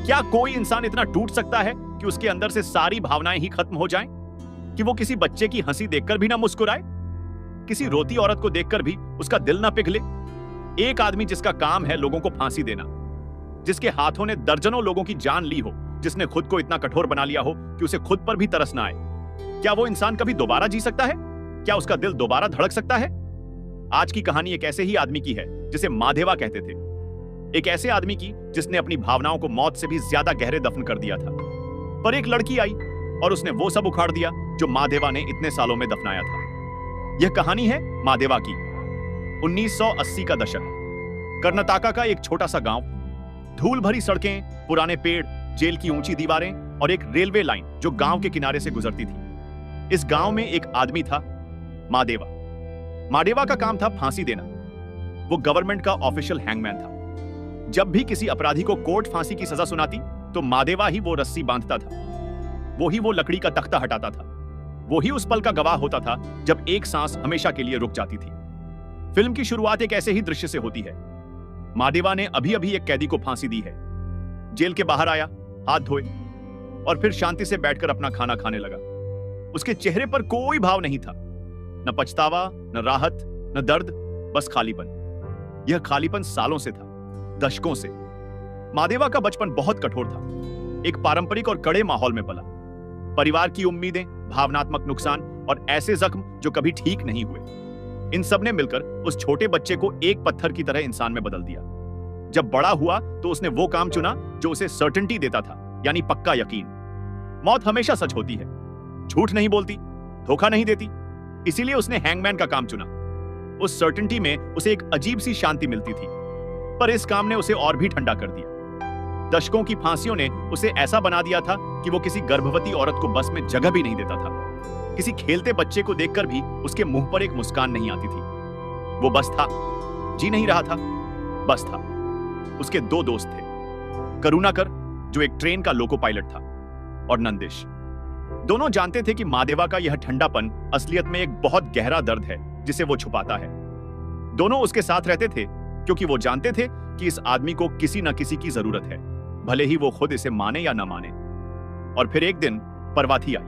क्या कोई इंसान इतना टूट सकता है कि उसके अंदर से सारी भावनाएं ही खत्म हो जाएं? कि वो किसी बच्चे की हंसी देखकर भी ना मुस्कुराए, किसी रोती औरत को देखकर भी उसका दिल ना पिघले? एक आदमी जिसका काम है लोगों को फांसी देना, जिसके हाथों ने दर्जनों लोगों की जान ली हो, जिसने खुद को इतना कठोर बना लिया हो कि उसे खुद पर भी तरस ना आए, क्या वो इंसान कभी दोबारा जी सकता है? क्या उसका दिल दोबारा धड़क सकता है? आज की कहानी एक ऐसे ही आदमी की है जिसे माधेवा कहते थे। एक ऐसे आदमी की जिसने अपनी भावनाओं को मौत से भी ज्यादा गहरे दफन कर दिया था। पर एक लड़की आई और उसने वो सब उखाड़ दिया जो माधेवा ने इतने सालों में दफनाया था। यह कहानी है माधेवा की। 1980 का दशक, कर्नाटका का एक छोटा सा गांव, धूल भरी सड़कें, पुराने पेड़, जेल की ऊंची दीवारें और एक रेलवे लाइन जो गांव के किनारे से गुजरती थी। इस गांव में एक आदमी था, माधेवा। माधेवा का काम था फांसी देना। वो गवर्नमेंट का ऑफिशियल हैंगमैन था। जब भी किसी अपराधी को कोर्ट फांसी की सजा सुनाती तो माधेवा ही वो रस्सी बांधता था, वो ही वो लकड़ी का तख्ता हटाता था, वो ही उस पल का गवाह होता था जब एक सांस हमेशा के लिए रुक जाती थी। फिल्म की शुरुआत एक ऐसे ही दृश्य से होती है। माधेवा ने अभी अभी एक कैदी को फांसी दी है। जेल के बाहर आया, हाथ धोए और फिर शांति से बैठकर अपना खाना खाने लगा। उसके चेहरे पर कोई भाव नहीं था, न पछतावा, न राहत, न दर्द, बस खालीपन। यह खालीपन सालों से था, दशकों से। माधेवा का बचपन बहुत कठोर था। एक पारंपरिक और कड़े माहौल में पला। परिवार की उम्मीदें, भावनात्मक नुकसान और ऐसे जख्म जो कभी ठीक नहीं हुए, इन सब ने मिलकर उस छोटे बच्चे को एक पत्थर की तरह इंसान में बदल दिया। जब बड़ा हुआ तो उसने वो काम चुना जो उसे सर्टेनिटी देता था, यानी पक्का यकीन। मौत हमेशा सच होती है, झूठ नहीं बोलती, धोखा नहीं देती। इसीलिए उसने हैंगमैन का काम चुना। उस सर्टेनिटी में उसे एक अजीब सी शांति मिलती थी, पर इस काम ने उसे और भी ठंडा कर दिया। दशकों की फांसियों ने उसे ऐसा बना दिया था कि वो किसी गर्भवती औरत को बस में जगह भी नहीं देता था। किसी खेलते बच्चे को देखकर भी उसके मुंह पर एक मुस्कान नहीं आती थी। वो बस था, जी नहीं रहा था, बस था। उसके दो दोस्त थे, करुणाकर जो एक ट्रेन का लोको पायलट था, और नंदिश। दोनों जानते थे कि माधेवा का यह ठंडापन असलियत में एक बहुत गहरा दर्द है जिसे वो छुपाता है। दोनों उसके साथ रहते थे क्योंकि वो जानते थे कि इस आदमी को किसी न किसी की जरूरत है, भले ही वो खुद इसे माने या ना माने। और फिर एक दिन परवाथी आई।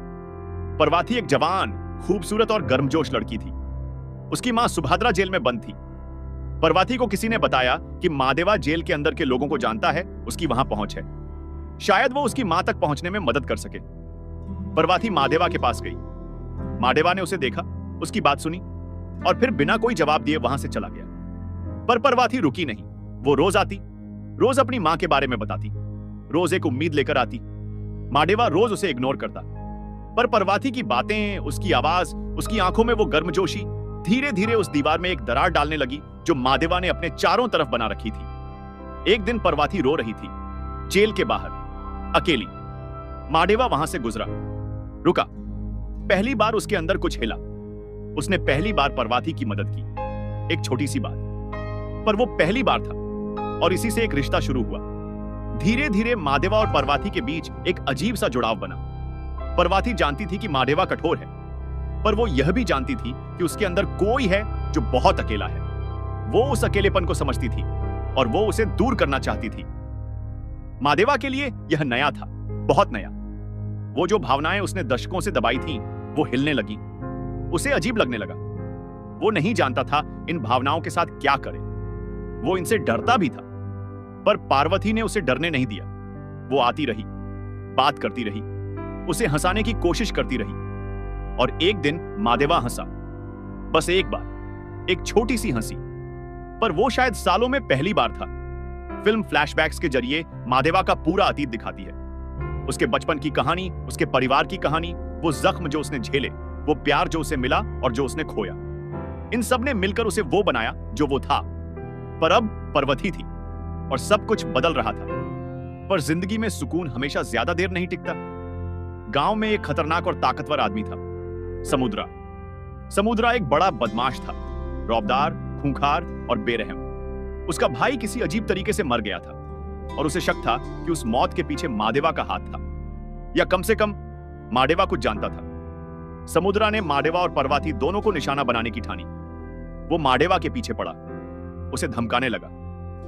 परवाथी एक जवान, खूबसूरत और गर्मजोश लड़की थी। उसकी मां सुभद्रा जेल में बंद थी। परवाथी को किसी ने बताया कि माधेवा जेल के अंदर के लोगों को जानता है, उसकी वहां पहुंच है। शायद वो उसकी मां तक पहुंचने में मदद कर सके। परवाथी माधेवा के पास गई। माधेवा ने उसे देखा, उसकी बात सुनी और फिर बिना कोई जवाब दिए वहां से चला गया। पर परवाथी रुकी नहीं। वो रोज आती, रोज अपनी मां के बारे में बताती, रोज एक उम्मीद लेकर आती। माधेवा रोज उसे इग्नोर करता, पर परवाथी की बातें, उसकी आवाज, उसकी आंखों में वो गर्मजोशी धीरे धीरे उस दीवार में एक दरार डालने लगी जो माधेवा ने अपने चारों तरफ बना रखी थी। एक दिन परवाथी रो रही थी, जेल के बाहर, अकेली। माधेवा वहां से गुजरा, रुका। पहली बार उसके अंदर कुछ हिला। उसने पहली बार परवाथी की मदद की, एक छोटी सी बात, पर वो पहली बार था और इसी से एक रिश्ता शुरू हुआ। धीरे धीरे माधेवा और परवाथी के बीच एक अजीब सा जुड़ाव बना। परवाथी जानती थी कि माधेवा कठोर है, पर वो यह भी जानती थी कि उसके अंदर कोई है जो बहुत अकेला है। वो उस अकेलेपन को समझती थी और वो उसे दूर करना चाहती थी। माधेवा के लिए यह नया था, बहुत नया। वो जो भावनाएं उसने दशकों से दबाई थीं, वो हिलने लगी। उसे अजीब लगने लगा। वो नहीं जानता था इन भावनाओं के साथ क्या करे। वो इनसे डरता भी था, पर पार्वती ने उसे डरने नहीं दिया। वो आती रही, बात करती रही, उसे हंसाने की कोशिश करती रही। और एक दिन माधेवा हंसा, बस एक बार, एक छोटी सी हंसी। पर वो शायद सालों में पहली बार था। फिल्म फ्लैशबैक्स के जरिए माधेवा का पूरा अतीत दिखाती है। उसके बचपन की कहानी, उसके परिवार की कहानी, वो जख्म जो उसने झेले, वो प्यार जो उसे मिला और जो उसने खोया। इन सब ने मिलकर उसे वो बनाया जो वो था। पर अब परवथी थी और सब कुछ बदल रहा था। पर जिंदगी में सुकून हमेशा ज्यादा देर नहीं टिकता। गांव में एक खतरनाक और ताकतवर आदमी था, समुद्रा। समुद्रा एक बड़ा बदमाश था, रौबदार, खूंखार और बेरहम। उसका भाई किसी अजीब तरीके से मर गया था और उसे शक था कि उस मौत के पीछे माधेवा का हाथ था, या कम से कम माधेवा कुछ जानता था। समुद्रा ने माधेवा और परवाथी दोनों को निशाना बनाने की ठानी। वो माधेवा के पीछे पड़ा, उसे धमकाने लगा,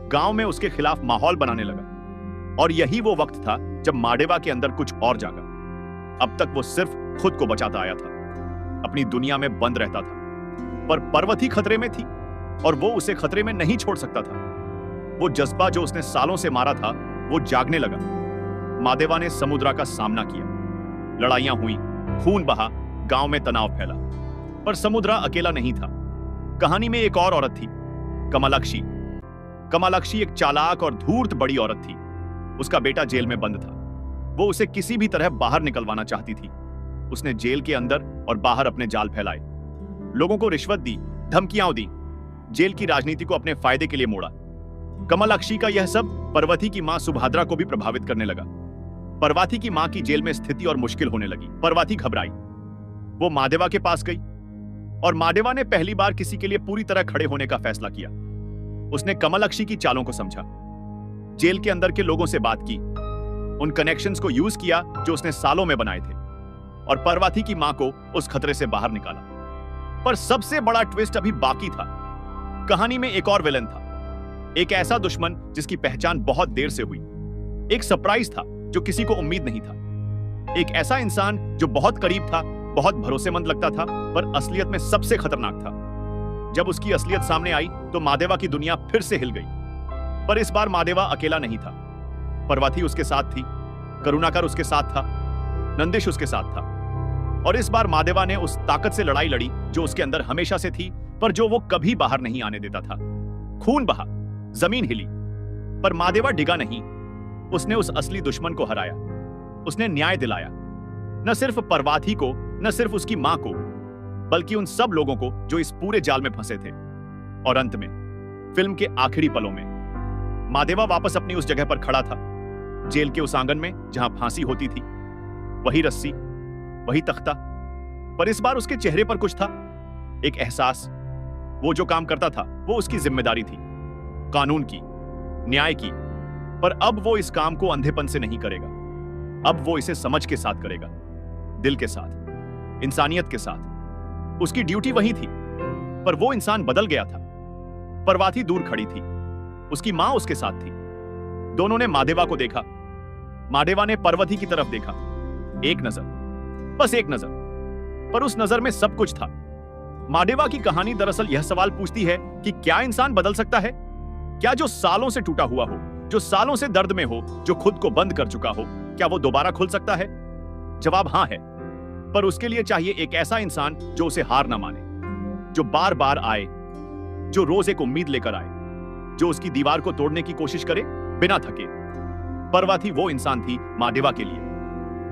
गांव में उसके खिलाफ माहौल बनाने लगा। और यही वो वक्त था जब माडेवा के अंदर कुछ और जागा। अब तक वो सिर्फ खुद को बचाता आया था, अपनी दुनिया में बंद रहता था, पर पर्वती खतरे में थी और वो उसे खतरे में नहीं छोड़ सकता था। वो जज्बा जो उसने सालों से मारा था वो जागने लगा। मादेवा ने समुद्रा का सामना किया, लड़ाइयां हुई, खून बहा, गांव में तनाव फैला, पर समुद्रा अकेला नहीं था। कहानी में एक और औरत थी, कमलाक्षी। कमलाक्षी एक चालाक और धूर्त बड़ी औरत थी। उसका बेटा जेल में बंद था। वो उसे किसी भी तरह बाहर निकलवाना चाहती थी। उसने जेल के अंदर और बाहर अपने जाल फैलाए, लोगों को रिश्वत दी, धमकियां दी, जेल की राजनीति को अपने फायदे के लिए मोड़ा। कमलाक्षी का यह सब पर्वती की मां सुभद्रा को भी प्रभावित करने लगा। पर्वती की मां की जेल में स्थिति और मुश्किल होने लगी। पर्वती घबराई। वो मादेवा के पास गई और मादेवा ने पहली बार किसी के लिए पूरी तरह खड़े होने का फैसला किया। उसने कमलाक्षी की चालों को समझा, जेल के अंदर के लोगों से बात की, उन कनेक्शंस को यूज किया जो उसने सालों में बनाए थे, और पर्वती की मां को उस खतरे से बाहर निकाला। पर सबसे बड़ा ट्विस्ट अभी बाकी था। कहानी में एक और विलन था, एक ऐसा दुश्मन जिसकी पहचान बहुत देर से हुई। एक सरप्राइज था जो किसी को उम्मीद नहीं था। एक ऐसा इंसान जो बहुत करीब था, बहुत भरोसेमंद लगता था, पर असलियत में सबसे खतरनाक था। जब उसकी असलियत सामने आई तो मादेवा की दुनिया फिर से हिल गई। पर इस बार मादेवा अकेला नहीं था। पर्वती उसके साथ थी, करुणाकर उसके साथ था, नंदिश उसके साथ था। और इस बार मादेवा ने उस ताकत से लड़ाई लड़ी जो उसके अंदर हमेशा से थी, पर जो वो कभी बाहर नहीं आने देता था। खून बहा, जमीन हिली, पर मादेवा डिगा नहीं। उसने उस असली दुश्मन को हराया। उसने न्याय दिलाया, न सिर्फ पर्वती को, न सिर्फ उसकी मां को, बल्कि उन सब लोगों को जो इस पूरे जाल में फंसे थे। और अंत में, फिल्म के आखिरी पलों में, मादेवा वापस अपनी उस जगह पर खड़ा था, जेल के उस आंगन में जहां फांसी होती थी। वही रस्सी, वही तख्ता, पर इस बार उसके चेहरे पर कुछ था, एक एहसास। वो जो काम करता था वो उसकी जिम्मेदारी थी, कानून की, न्याय की। पर अब वो इस काम को अंधेपन से नहीं करेगा। अब वो इसे समझ के साथ करेगा, दिल के साथ, इंसानियत के साथ। उसकी ड्यूटी वही थी, पर वो इंसान बदल गया था। पर्वती दूर खड़ी थी, उसकी मां उसके साथ थी। दोनों ने मादेवा को देखा। मादेवा ने पर्वती की तरफ देखा। एक नजर, बस एक नजर, पर उस नजर में सब कुछ था। मादेवा की कहानी दरअसल यह सवाल पूछती है कि क्या इंसान बदल सकता है? क्या जो सालों से टूटा हुआ हो, जो सालों से दर्द में हो, जो खुद को बंद कर चुका हो, क्या वो दोबारा खुल सकता है? जवाब हां है, पर उसके लिए चाहिए एक ऐसा इंसान जो उसे हार ना माने, जो बार बार आए, जो रोज एक उम्मीद लेकर आए, जो उसकी दीवार को तोड़ने की कोशिश करे बिना थके। पर्वती वो इंसान थी मादेवा के लिए,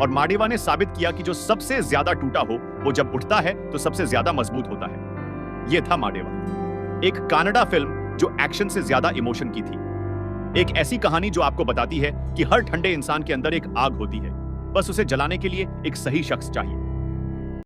और मादेवा ने साबित किया कि जो सबसे ज्यादा टूटा हो वो जब उठता है तो सबसे ज्यादा मजबूत होता है। यह था मादेवा, एक कनाडा फिल्म जो एक्शन से ज्यादा इमोशन की थी। एक ऐसी कहानी जो आपको बताती है कि हर ठंडे इंसान के अंदर एक आग होती है, बस उसे जलाने के लिए एक सही शख्स चाहिए।